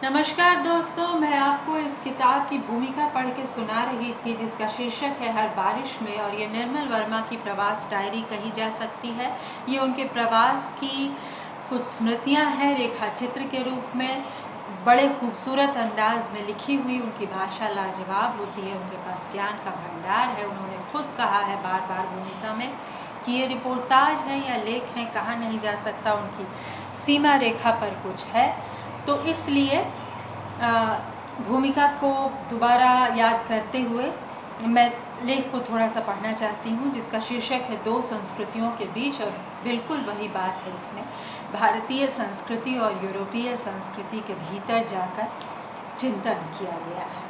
नमस्कार दोस्तों, मैं आपको इस किताब की भूमिका पढ़ के सुना रही थी जिसका शीर्षक है हर बारिश में। और ये निर्मल वर्मा की प्रवास डायरी कही जा सकती है। ये उनके प्रवास की कुछ स्मृतियां हैं रेखा चित्र के रूप में, बड़े खूबसूरत अंदाज में लिखी हुई। उनकी भाषा लाजवाब होती है, उनके पास ज्ञान का भंडार है। उन्होंने खुद कहा है बार बार भूमिका में कि ये रिपोर्टाज है या लेख हैं, कहा नहीं जा सकता, उनकी सीमा रेखा पर कुछ है। तो इसलिए भूमिका को दोबारा याद करते हुए मैं लेख को थोड़ा सा पढ़ना चाहती हूँ जिसका शीर्षक है दो संस्कृतियों के बीच। और बिल्कुल वही बात है इसमें, भारतीय संस्कृति और यूरोपीय संस्कृति के भीतर जाकर चिंतन किया गया है।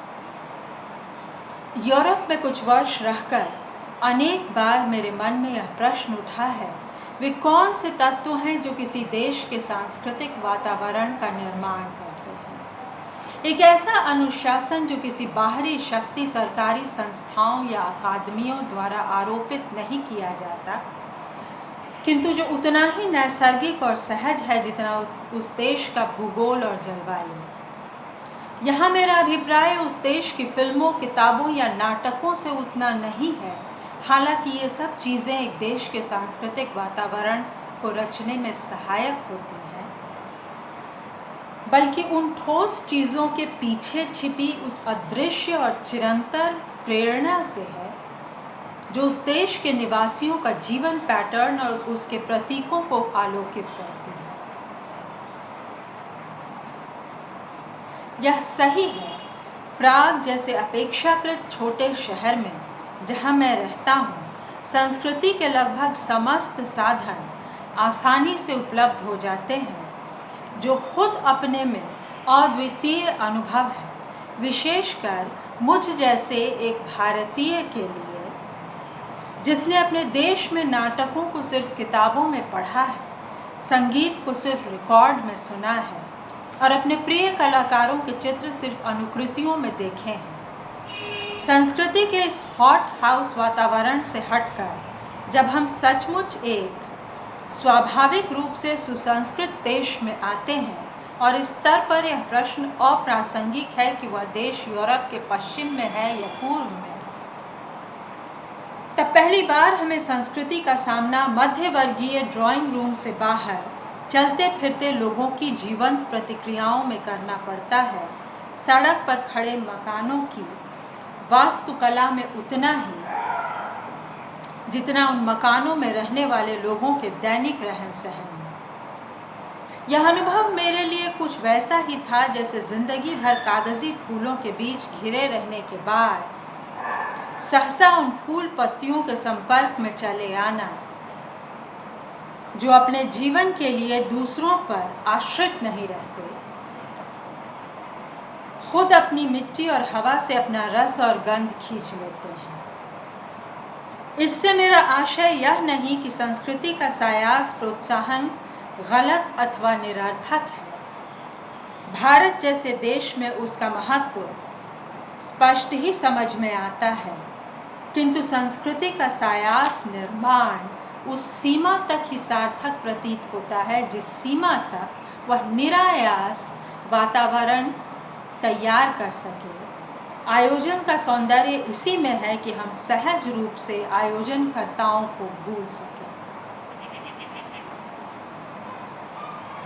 यूरोप में कुछ वर्ष रहकर अनेक बार मेरे मन में यह प्रश्न उठा है, वे कौन से तत्व हैं जो किसी देश के सांस्कृतिक वातावरण का निर्माण करते हैं। एक ऐसा अनुशासन जो किसी बाहरी शक्ति, सरकारी संस्थाओं या अकादमियों द्वारा आरोपित नहीं किया जाता, किंतु जो उतना ही नैसर्गिक और सहज है जितना उस देश का भूगोल और जलवायु। यहाँ मेरा अभिप्राय उस देश की फिल्मों, किताबों या नाटकों से उतना नहीं है, हालांकि ये सब चीज़ें एक देश के सांस्कृतिक वातावरण को रचने में सहायक होती हैं, बल्कि उन ठोस चीज़ों के पीछे छिपी उस अदृश्य और चिरंतर प्रेरणा से है जो उस देश के निवासियों का जीवन पैटर्न और उसके प्रतीकों को आलोकित करती है। यह सही है, प्राग जैसे अपेक्षाकृत छोटे शहर में जहाँ मैं रहता हूँ, संस्कृति के लगभग समस्त साधन आसानी से उपलब्ध हो जाते हैं, जो खुद अपने में अद्वितीय अनुभव है, विशेषकर मुझ जैसे एक भारतीय के लिए जिसने अपने देश में नाटकों को सिर्फ किताबों में पढ़ा है, संगीत को सिर्फ रिकॉर्ड में सुना है और अपने प्रिय कलाकारों के चित्र सिर्फ अनुकृतियों में देखे हैं। संस्कृति के इस हॉट हाउस वातावरण से हटकर जब हम सचमुच एक स्वाभाविक रूप से सुसंस्कृत देश में आते हैं, और इस स्तर पर यह प्रश्न अप्रासंगिक है कि वह देश यूरोप के पश्चिम में है या पूर्व में, तब पहली बार हमें संस्कृति का सामना मध्यवर्गीय ड्राइंग रूम से बाहर चलते फिरते लोगों की जीवंत प्रतिक्रियाओं में करना पड़ता है। सड़क पर खड़े मकानों की वास्तुकला में उतना ही जितना उन मकानों में रहने वाले लोगों के दैनिक रहन सहन में। यह अनुभव मेरे लिए कुछ वैसा ही था जैसे जिंदगी भर कागजी फूलों के बीच घिरे रहने के बाद सहसा उन फूल पत्तियों के संपर्क में चले आना जो अपने जीवन के लिए दूसरों पर आश्रित नहीं रहते, खुद अपनी मिट्टी और हवा से अपना रस और गंध खींच लेते हैं। इससे मेरा आशय यह नहीं कि संस्कृति का सायास प्रोत्साहन गलत अथवा निरर्थक है। भारत जैसे देश में उसका महत्व स्पष्ट ही समझ में आता है, किंतु संस्कृति का सायास निर्माण उस सीमा तक ही सार्थक प्रतीत होता है जिस सीमा तक वह निरायास वातावरण तैयार कर सके। आयोजन का सौंदर्य इसी में है कि हम सहज रूप से आयोजनकर्ताओं को भूल सकें।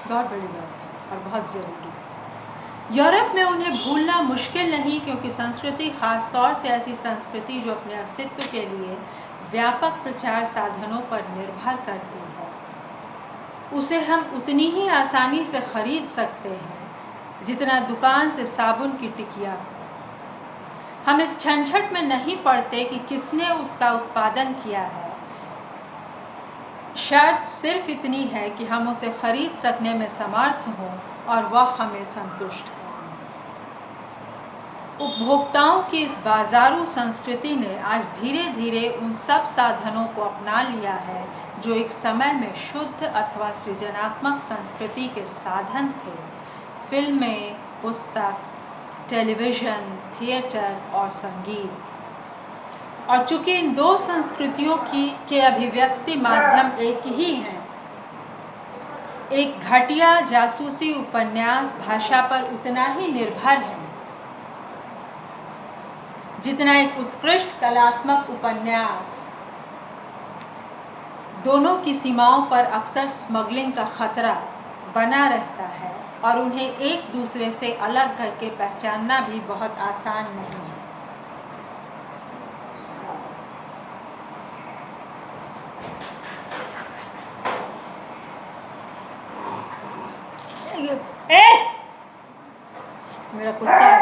बहुत बड़ी बात है और बहुत ज़रूरी। यूरोप में उन्हें भूलना मुश्किल नहीं, क्योंकि संस्कृति, खासतौर से ऐसी संस्कृति जो अपने अस्तित्व के लिए व्यापक प्रचार साधनों पर निर्भर करती है, उसे हम उतनी ही आसानी से खरीद सकते हैं जितना दुकान से साबुन की टिकिया। हम इस झंझट में नहीं पड़ते कि किसने उसका उत्पादन किया है। शर्त सिर्फ इतनी है कि हम उसे खरीद सकने में समर्थ हों और वह हमें संतुष्ट करें। उपभोक्ताओं की इस बाजारू संस्कृति ने आज धीरे धीरे उन सब साधनों को अपना लिया है जो एक समय में शुद्ध अथवा सृजनात्मक संस्कृति के साधन थे। फिल्में, पुस्तक, टेलीविज़न, थिएटर और संगीत। और चूंकि इन दो संस्कृतियों के अभिव्यक्ति माध्यम एक ही हैं, एक घटिया जासूसी उपन्यास भाषा पर उतना ही निर्भर है जितना एक उत्कृष्ट कलात्मक उपन्यास। दोनों की सीमाओं पर अक्सर स्मगलिंग का खतरा बना रहता है और उन्हें एक दूसरे से अलग करके पहचानना भी बहुत आसान नहीं है। मेरा कुत्ता